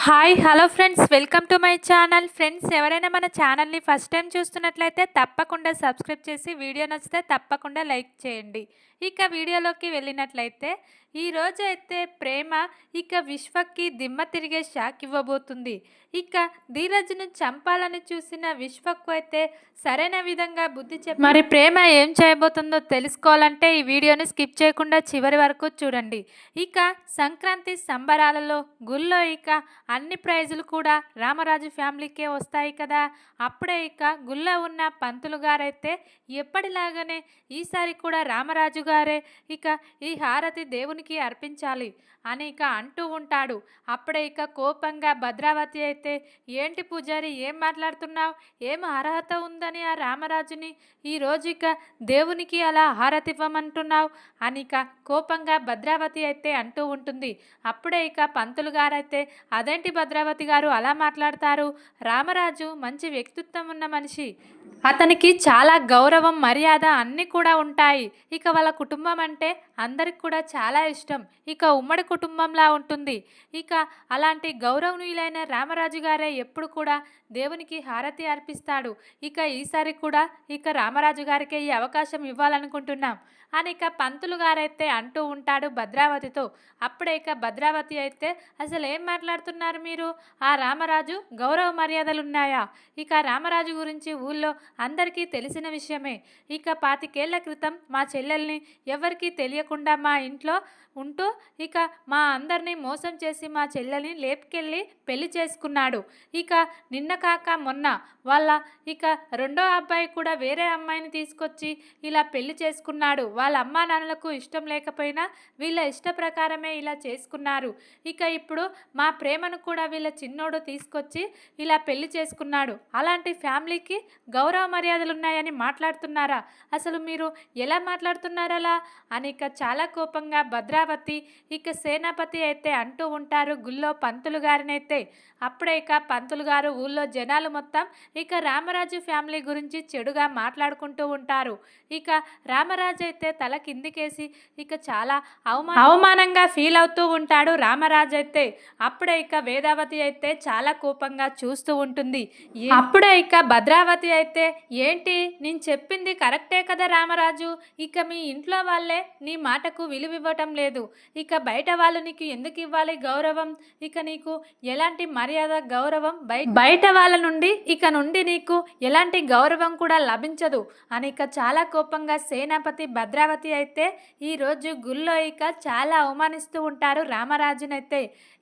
Hi hello friends, welcome to my channel. Friends, ఎవరైనా మన ఛానల్ని ఫస్ట్ టైం చూస్తున్నట్లయితే తప్పకుండా సబ్స్క్రైబ్ చేసి వీడియో నచ్చితే తప్పకుండా లైక్ చేయండి. ఇక వీడియోలోకి వెళ్ళినట్లయితే ఈరోజు అయితే ప్రేమ ఇక విశ్వకి దిమ్మ తిరిగే షాక్ ఇవ్వబోతుంది. ఇక ధీరజ్ను చంపాలని చూసిన విశ్వకు అయితే సరైన విధంగా బుద్ధి చెప్పి మరి ప్రేమ ఏం చేయబోతుందో తెలుసుకోవాలంటే ఈ వీడియోని స్కిప్ చేయకుండా చివరి వరకు చూడండి. ఇక సంక్రాంతి సంబరాలలో గుళ్ళో ఇక అన్ని ప్రైజులు కూడా రామరాజు ఫ్యామిలీకే వస్తాయి కదా. అప్పుడే ఇక గుళ్ళో ఉన్న పంతులు గారైతే ఎప్పటిలాగానే ఈసారి కూడా రామరాజు గారే ఇక ఈ హారతి దేవునికి అర్పించాలి అని ఇక అంటూ ఉంటాడు. అప్పుడే ఇక కోపంగా భద్రావతి అయితే, ఏంటి పూజారి, ఏం మాట్లాడుతున్నావు, ఏం అర్హత ఉందని ఆ రామరాజుని ఈరోజు ఇక దేవునికి అలా హారతి ఇవ్వమంటున్నావు అని ఇక కోపంగా భద్రావతి అయితే అంటూ ఉంటుంది. అప్పుడే ఇక పంతులు గారైతే, అదేంటి భద్రావతి గారు అలా మాట్లాడతారు, రామరాజు మంచి వ్యక్తిత్వం ఉన్న మనిషి, అతనికి చాలా గౌరవం మర్యాద అన్నీ కూడా ఉంటాయి. ఇక వాళ్ళ కుటుంబం అంటే అందరికి కూడా చాలా ఇష్టం. ఇక ఉమ్మడి కుటుంబంలా ఉంటుంది. ఇక అలాంటి గౌరవనీయులైన రామరాజు గారే ఎప్పుడు కూడా దేవునికి హారతి అర్పిస్తాడు. ఇక ఈసారి కూడా ఇక రామరాజు గారికే ఈ అవకాశం ఇవ్వాలనుకుంటున్నాం అని ఇక పంతులు గారైతే అంటూ ఉంటాడు భద్రావతితో. అప్పుడే ఇక భద్రావతి అయితే, అసలు ఏం మాట్లాడుతున్నారు మీరు, ఆ రామరాజు గౌరవ మర్యాదలు ఉన్నాయా? ఇక రామరాజు గురించి ఊళ్ళో అందరికీ తెలిసిన విషయమే. ఇక 25 ఏళ్ల క్రితం మా చెల్లెల్ని ఎవరికీ తెలియకుండా మా ఇంట్లో ఉంటూ ఇక మా అందరినీ మోసం చేసి మా చెల్లెల్ని లేపుకెళ్ళి పెళ్లి చేసుకున్నాడు. ఇక నిన్న కాక మొన్న వాళ్ళ ఇక రెండో అబ్బాయి కూడా వేరే అమ్మాయిని తీసుకొచ్చి ఇలా పెళ్లి చేసుకున్నాడు. వాళ్ళ అమ్మా నాన్నలకు ఇష్టం లేకపోయినా వీళ్ళ ఇష్ట ప్రకారమే ఇలా చేసుకున్నారు. ఇక ఇప్పుడు మా ప్రేమను కూడా వీళ్ళ చిన్నోడు తీసుకొచ్చి ఇలా పెళ్లి చేసుకున్నాడు. అలాంటి ఫ్యామిలీకి గౌరవ మర్యాదలు ఉన్నాయని మాట్లాడుతున్నారా? అసలు మీరు ఎలా మాట్లాడుతున్నారు అలా అని ఇక చాలా కోపంగా భద్రావతి ఇక సేనాపతి అయితే అంటూ ఉంటారు గుళ్ళో పంతులు గారినైతే. అప్పుడే ఇక పంతులు గారు ఊళ్ళో జనాలు మొత్తం ఇక రామరాజు ఫ్యామిలీ గురించి చెడుగా మాట్లాడుకుంటూ ఉంటారు. ఇక రామరాజు అయితే తల కిందికేసి ఇక చాలా అవమానంగా ఫీల్ అవుతూ ఉంటాడు రామరాజు అయితే. అప్పుడే ఇక వేదావతి అయితే చాలా కోపంగా చూస్తూ ఉంటుంది. అప్పుడే ఇక భద్రావతి అయితే, ఏంటి నేను చెప్పింది కరెక్టే కదా రామరాజు, ఇక మీ ఇంట్లో వాళ్ళే నీ మాటకు విలువివ్వటం లేదు, ఇక బయట వాళ్ళు నీకు ఎందుకు ఇవ్వాలి గౌరవం, ఇక నీకు ఎలాంటి మర్యాద గౌరవం బయట వాళ్ళ నుండి ఇక నుండి నీకు ఎలాంటి గౌరవం కూడా లభించదు అని ఇక చాలా కోపంగా సేనాపతి భద్రావతి అయితే ఈరోజు గుళ్ళో ఇక చాలా అవమానిస్తూ ఉంటారు రామరాజునైతే.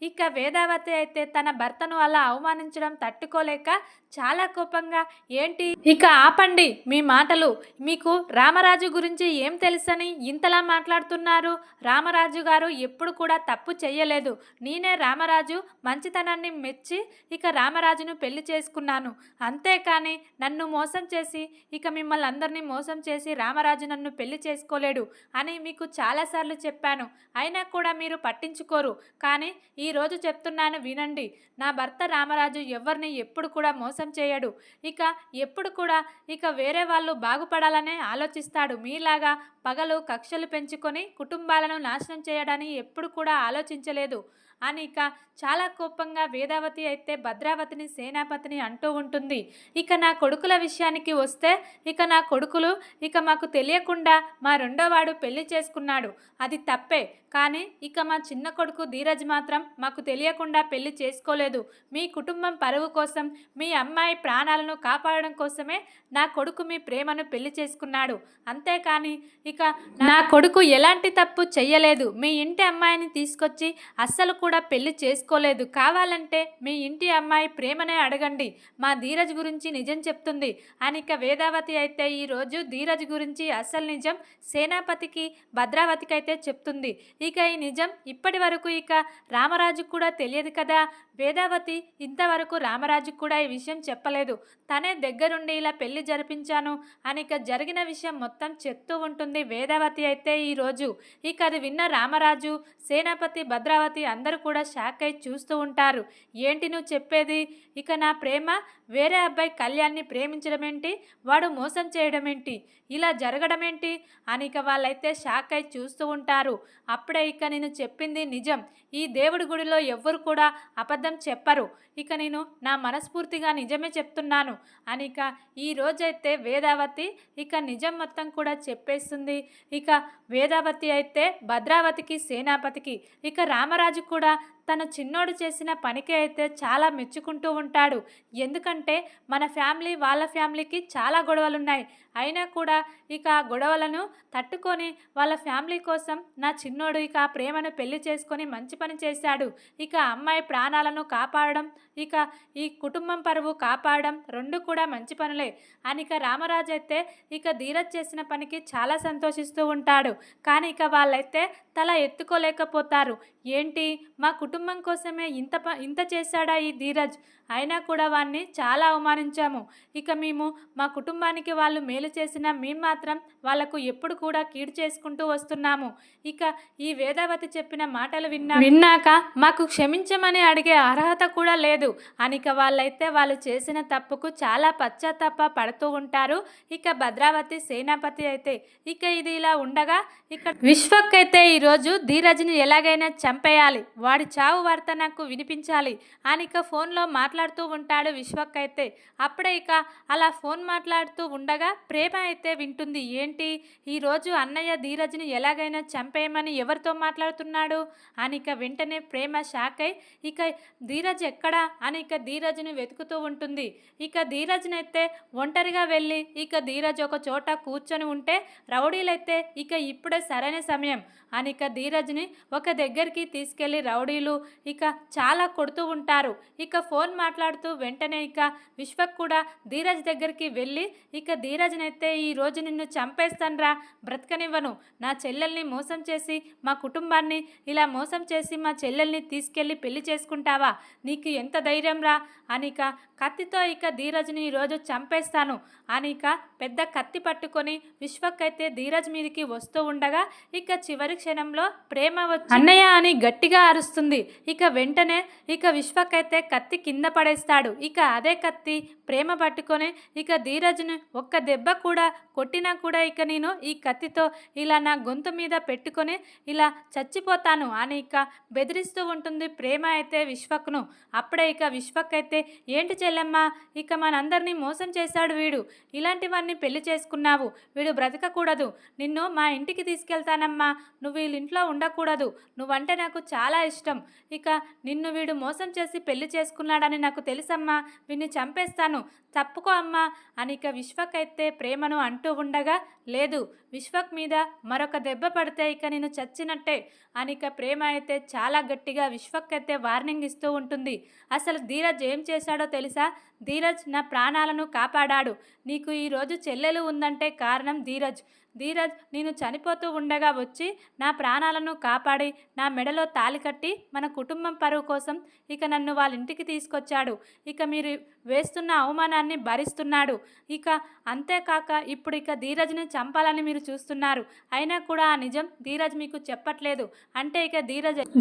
ఇక వేదావతి అయితే తన భర్తను అలా అవమానించడం తట్టుకోలేక చాలా కోపంగా, ఏంటి ఇక ఆపండి మీ మాటలు, మీకు రామరాజు గురించి ఏం తెలుసని ఇంతలా మాట్లాడుతున్నారు, రామరాజు గారు ఎప్పుడు కూడా తప్పు చెయ్యలేదు, నేనే రామరాజు మంచితనాన్ని మెచ్చి ఇక రామరాజును పెళ్లి చేసుకున్నాను, అంతేకాని నన్ను మోసం చేసి ఇక మిమ్మల్ని అందరినీ మోసం చేసి రామరాజు నన్ను పెళ్లి చేసుకోలేడు అని మీకు చాలాసార్లు చెప్పాను, అయినా కూడా మీరు పట్టించుకోరు. కానీ ఈరోజు చెప్తున్నాను వినండి, నా భర్త రామరాజు ఎవరిని ఎప్పుడు కూడా మోసం చేయడు, ఇక ఎప్పుడు కూడా ఇక వేరే వాళ్ళు బాగుపడాలనే ఆలోచిస్తాడు, మీలాగా పగలు కక్షలు పెంచుకొని కుటుంబాలను నాశనం చేయడాన్ని ఎప్పుడు కూడా ఆలోచించలేదు అని ఇక చాలా కోపంగా వేదావతి అయితే భద్రావతిని సేనాపతిని అంటూ ఉంటుంది. ఇక నా కొడుకుల విషయానికి వస్తే, ఇక నా కొడుకులు ఇక మాకు తెలియకుండా మా రెండోవాడు పెళ్లి చేసుకున్నాడు, అది తప్పే, కానీ ఇక మా చిన్న కొడుకు ధీరజ్ మాత్రం మాకు తెలియకుండా పెళ్లి చేసుకోలేదు, మీ కుటుంబం పరువు కోసం మీ అమ్మాయి ప్రాణాలను కాపాడడం కోసమే నా కొడుకు మీ ప్రేమను పెళ్లి చేసుకున్నాడు, అంతేకాని ఇక నా కొడుకు ఎలాంటి తప్పు చెయ్యలేదు, మీ ఇంటి అమ్మాయిని తీసుకొచ్చి అస్సలు కూడా పెళ్లి చేసుకోలేదు, కావాలంటే మీ ఇంటి అమ్మాయి ప్రేమనే అడగండి, మా ధీరజ్ గురించి నిజం చెప్తుంది అని ఇక వేదావతి అయితే ఈరోజు ధీరజ్ గురించి అసలు నిజం సేనాపతికి భద్రావతికి అయితే చెప్తుంది. ఇక ఈ నిజం ఇప్పటి వరకు ఇక రామరాజుకు కూడా తెలియదు కదా. వేదావతి ఇంతవరకు రామరాజుకు కూడా ఈ విషయం చెప్పలేదు, తనే దగ్గరుండి ఇలా పెళ్లి జరిపించాను అని ఇక జరిగిన విషయం మొత్తం చెప్తూ ఉంటుంది వేదావతి అయితే ఈరోజు. ఇక అది విన్న రామరాజు సేనాపతి భద్రావతి అందరూ కూడా షాక్ అయి చూస్తూ ఉంటారు. ఏంటి నువ్వు చెప్పేది? ఇక నా ప్రేమ వేరే అబ్బాయి కళ్యాణ్ని ప్రేమించడం ఏంటి, వాడు మోసం చేయడం ఏంటి, ఇలా జరగడం ఏంటి అని ఇక వాళ్ళైతే షాక్ అయి చూస్తూ ఉంటారు. అప్పుడే ఇక నేను చెప్పింది నిజం, ఈ దేవుడి గుడిలో ఎవ్వరు కూడా అబద్ధం చెప్పరు, ఇక నేను నా మనస్ఫూర్తిగా నిజమే చెప్తున్నాను అని ఇక ఈ రోజైతే వేదావతి ఇక నిజం మొత్తం కూడా చెప్పేస్తుంది. ఇక వేదావతి అయితే భద్రావతికి సేనాపతికి ఇక రామరాజు కూడా తన చిన్నోడు చేసిన పనికి అయితే చాలా మెచ్చుకుంటూ ఉంటాడు. ఎందుకంటే మన ఫ్యామిలీ వాళ్ళ ఫ్యామిలీకి చాలా గొడవలున్నాయి, అయినా కూడా ఇక ఆ గొడవలను తట్టుకొని వాళ్ళ ఫ్యామిలీ కోసం నా చిన్నోడు ఇక ఆ ప్రేమను పెళ్లి చేసుకొని మంచి పని చేశాడు. ఇక అమ్మాయి ప్రాణాలను కాపాడడం, ఇక ఈ కుటుంబం పరువు కాపాడడం రెండు కూడా మంచి పనులే అని ఇక రామరాజు అయితే ఇక ధీరజ్ చేసిన పనికి చాలా సంతోషిస్తూ ఉంటాడు. కానీ ఇక వాళ్ళైతే తల ఎత్తుకోలేకపోతారు. ఏంటి, మా కుటుంబం కోసమే ఇంత చేశాడా ఈ ధీరజ్, అయినా కూడా వాడిని చాలా అవమానించాము. ఇక మేము మా కుటుంబానికి వాళ్ళు మేలు చేసినా మేము మాత్రం వాళ్లకు ఎప్పుడు కూడా కీడు చేసుకుంటూ వస్తున్నాము. ఇక ఈ వేదావతి చెప్పిన మాటలు విన్నాక మాకు క్షమించమని అడిగే అర్హత కూడా లేదు అని ఇక వాళ్ళైతే వాళ్ళు చేసిన తప్పుకు చాలా పశ్చాత్తాప పడుతూ ఉంటారు. ఇక భద్రావతి సేనాపతి అయితే ఇక ఇది ఇలా ఉండగా ఇక విశ్వక్ అయితే ఈరోజు ధీరజ్ని ఎలాగైనా చంపేయాలి, వాడి చావు వార్త నాకు వినిపించాలి అని ఇక ఫోన్లో మాట్లాడుతూ ఉంటాడు విశ్వక్ అయితే. అప్పుడే ఇక అలా ఫోన్ మాట్లాడుతూ ఉండగా ప్రేమ అయితే వింటుంది. ఏంటి, ఈరోజు అన్నయ్య ధీరజ్ని ఎలాగైనా చంపేయమని ఎవరితో మాట్లాడుతున్నాడు అని ఇక వెంటనే ప్రేమ షాక్ అయి ఇక ధీరజ్ ఎక్కడా అని ఇక ధీరజ్ని వెతుకుతూ ఉంటుంది. ఇక ధీరజ్ని అయితే ఒంటరిగా వెళ్ళి ఇక ధీరజ్ ఒక చోట కూర్చొని ఉంటే రౌడీలైతే ఇక ఇప్పుడే సరైన సమయం అని ఇక ధీరజ్ని ఒక దగ్గరికి తీసుకెళ్లి రౌడీలు ఇక చాలా కొడుతూ ఉంటారు. ఇక ఫోన్ మాట్లాడుతూ వెంటనే ఇక విశ్వక్ కూడా ధీరజ్ దగ్గరికి వెళ్ళి ఇక ధీరజ్ని అయితే ఈరోజు నిన్ను చంపేస్తాన్రా, బ్రతకనివ్వను, నా చెల్లెల్ని మోసం చేసి మా కుటుంబాన్ని ఇలా మోసం చేసి మా చెల్లెల్ని తీసుకెళ్ళి పెళ్లి చేసుకుంటావా, నీకు ఎంత ధైర్యం రా అని ఇక కత్తితో ఇక ధీరజ్ని ఈరోజు చంపేస్తాను అని ఇక పెద్ద కత్తి పట్టుకొని విశ్వక్ అయితే ధీరజ్ మీదకి వస్తూ ఉండగా ఇక చివరి క్షణంలో ప్రేమ వచ్చి అన్నయ్య అని గట్టిగా అరుస్తుంది. ఇక వెంటనే ఇక విశ్వక్ అయితే కత్తి కింద పడేస్తాడు. ఇక అదే కత్తి ప్రేమ పట్టుకొని ఇక ధీరజ్ని ఒక్క దెబ్బ కూడా కొట్టినా కూడా ఇక నేను ఈ కత్తితో ఇలా నా గొంతు మీద పెట్టుకొని ఇలా చచ్చిపోతాను అని ఇక బెదిరిస్తూ ఉంటుంది ప్రేమ అయితే విశ్వక్ను. అప్పుడే ఇక విశ్వక్ అయితే ఏంటి చెల్లెమ్మ, ఇక మనందరినీ మోసం చేశాడు వీడు, ఇలాంటివన్నీ పెళ్లి చేసుకున్నావు, వీడు బ్రతకకూడదు, నిన్ను మా ఇంటికి తీసుకెళ్తానమ్మా, నువ్వు వీళ్ళింట్లో ఉండకూడదు, నువ్వంటే నాకు చాలా ఇష్టం, ఇక నిన్ను వీడు మోసం చేసి పెళ్లి చేసుకున్నాడని నాకు తెలుసమ్మా, వీడిని చంపేస్తాను, తప్పుకో అమ్మా అని ఇక విశ్వక్ అయితే ప్రేమను అంటూ ఉండగా లేదు, విశ్వక్ మీద మరొక దెబ్బ పడితే ఇక నేను చచ్చినట్టే అని ఇక ప్రేమ అయితే చాలా గట్టిగా విశ్వక్ అయితే వార్నింగ్ ఇస్తూ ఉంటుంది. అసలు ధీరజ్ ఏం చేశాడో తెలుసా, ధీరజ్ నా ప్రాణాలను కాపాడాడు, నీకు ఈరోజు చెల్లెలు ఉందంటే కారణం ధీరజ్. నేను చనిపోతూ ఉండగా వచ్చి నా ప్రాణాలను కాపాడి నా మెడలో తాళి కట్టి మన కుటుంబం పరువు కోసం ఇక నన్ను వాళ్ళ ఇంటికి తీసుకొచ్చాడు, ఇక మీరు వేస్తున్న అవమానాన్ని భరిస్తున్నాడు, ఇక అంతేకాక ఇప్పుడు ఇక ధీరజ్ని చంపాలని మీరు చూస్తున్నారు, అయినా కూడా ఆ నిజం ధీరజ్ మీకు చెప్పట్లేదు అంటే ఇక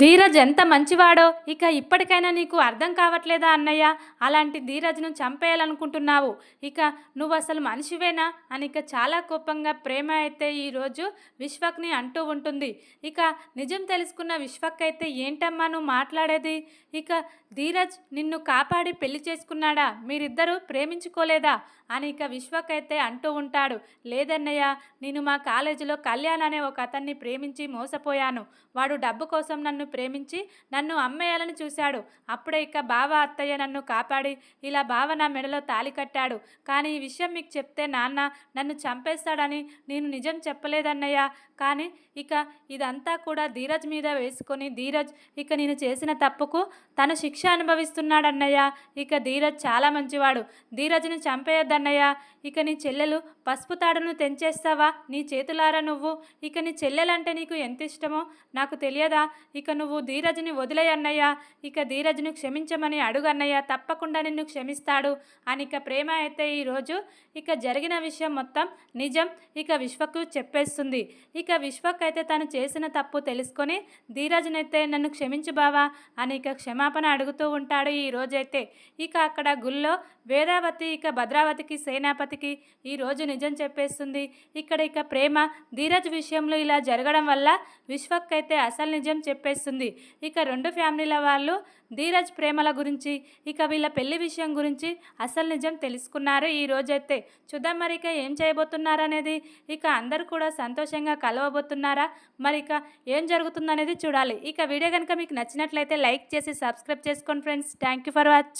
ధీరజ్ ఎంత మంచివాడో ఇక ఇప్పటికైనా నీకు అర్థం కావట్లేదా అన్నయ్య, అలాంటి ధీరజ్ను చంపేయాలనుకుంటున్నావు, ఇక నువ్వు అసలు మనిషివేనా అని ఇక చాలా కోపంగా ప్రేమ అయితే ఈరోజు విశ్వక్ని అంటూ ఉంటుంది. ఇక నిజం తెలుసుకున్న విశ్వక్ అయితే ఏంటమ్మా నువ్వు మాట్లాడేది, ఇక ధీరజ్ నిన్ను కాపాడి పెళ్లి చేసుకున్నాడా, మీరిద్దరూ ప్రేమించుకోలేదా అని ఇక విశ్వక్ అయితే అంటూ ఉంటాడు. లేదన్నయ్య, నేను మా కాలేజీలో కళ్యాణ్ అనే ఒక అతన్ని ప్రేమించి మోసపోయాను, వాడు డబ్బు కోసం నన్ను ప్రేమించి నన్ను అమ్మేయాలని చూశాడు, అప్పుడే ఇక బావ అత్తయ్య నన్ను కాపాడి ఇలా బావ నా మెడలో తాళి కట్టాడు, కానీ ఈ విషయం మీకు చెప్తే నాన్న నన్ను చంపేస్తాడని నేను నిజం చెప్పలేదన్నయ్య, కానీ ఇక ఇదంతా కూడా ధీరజ్ మీద వేసుకొని ధీరజ్ ఇక నేను చేసిన తప్పుకు తను శిక్ష అనుభవిస్తున్నాడన్నయ్య, ఇక ధీరజ్ చాలా మంచివాడు, ధీరజ్ని చంపేయొద్దన్నయ్య, ఇక నీ చెల్లెలు పసుపు తాడును తెంచేస్తావా నీ చేతులారా నువ్వు, ఇక నీ చెల్లెలంటే నీకు ఎంత ఇష్టమో నాకు తెలియదా, ఇక నువ్వు ధీరజ్ని వదిలేయన్నయ్య, ఇక ధీరజ్ను క్షమించమని అడుగన్నయ్య, తప్పకుండా నిన్ను క్షమిస్తాడు అని ఇక ప్రేమ అయితే ఈరోజు ఇక జరిగిన విషయం మొత్తం నిజం ఇక విశ్వకు చెప్పేస్తుంది. ఇక ఇక విశ్వక్ అయితే తను చేసిన తప్పు తెలుసుకొని ధీరజ్‌నైతే నన్ను క్షమించు బావా అని ఇక క్షమాపణ అడుగుతూ ఉంటాడు ఈ రోజైతే. ఇక అక్కడ గుళ్ళో వేదావతి ఇక భద్రావతికి సేనాపతికి ఈరోజు నిజం చెప్పేస్తుంది. ఇక ప్రేమ ధీరజ్ విషయంలో ఇలా జరగడం వల్ల విశ్వక్ అయితే అసలు నిజం చెప్పేస్తుంది. ఇక 2 ఫ్యామిలీల వాళ్ళు ధీరజ్ ప్రేమల గురించి ఇక వీళ్ళ పెళ్లి విషయం గురించి అసలు నిజం తెలుసుకున్నారు ఈ రోజైతే. చూద్దాం మరి ఇక ఏం చేయబోతున్నారనేది. ఇక అందరూ కూడా సంతోషంగా కలవబోతున్నారా? మరి ఇక ఏం జరుగుతుందనేది చూడాలి. ఇక వీడియో కనుక మీకు నచ్చినట్లయితే లైక్ చేసి సబ్స్క్రైబ్ చేసుకోండి friends. Thank you for watching.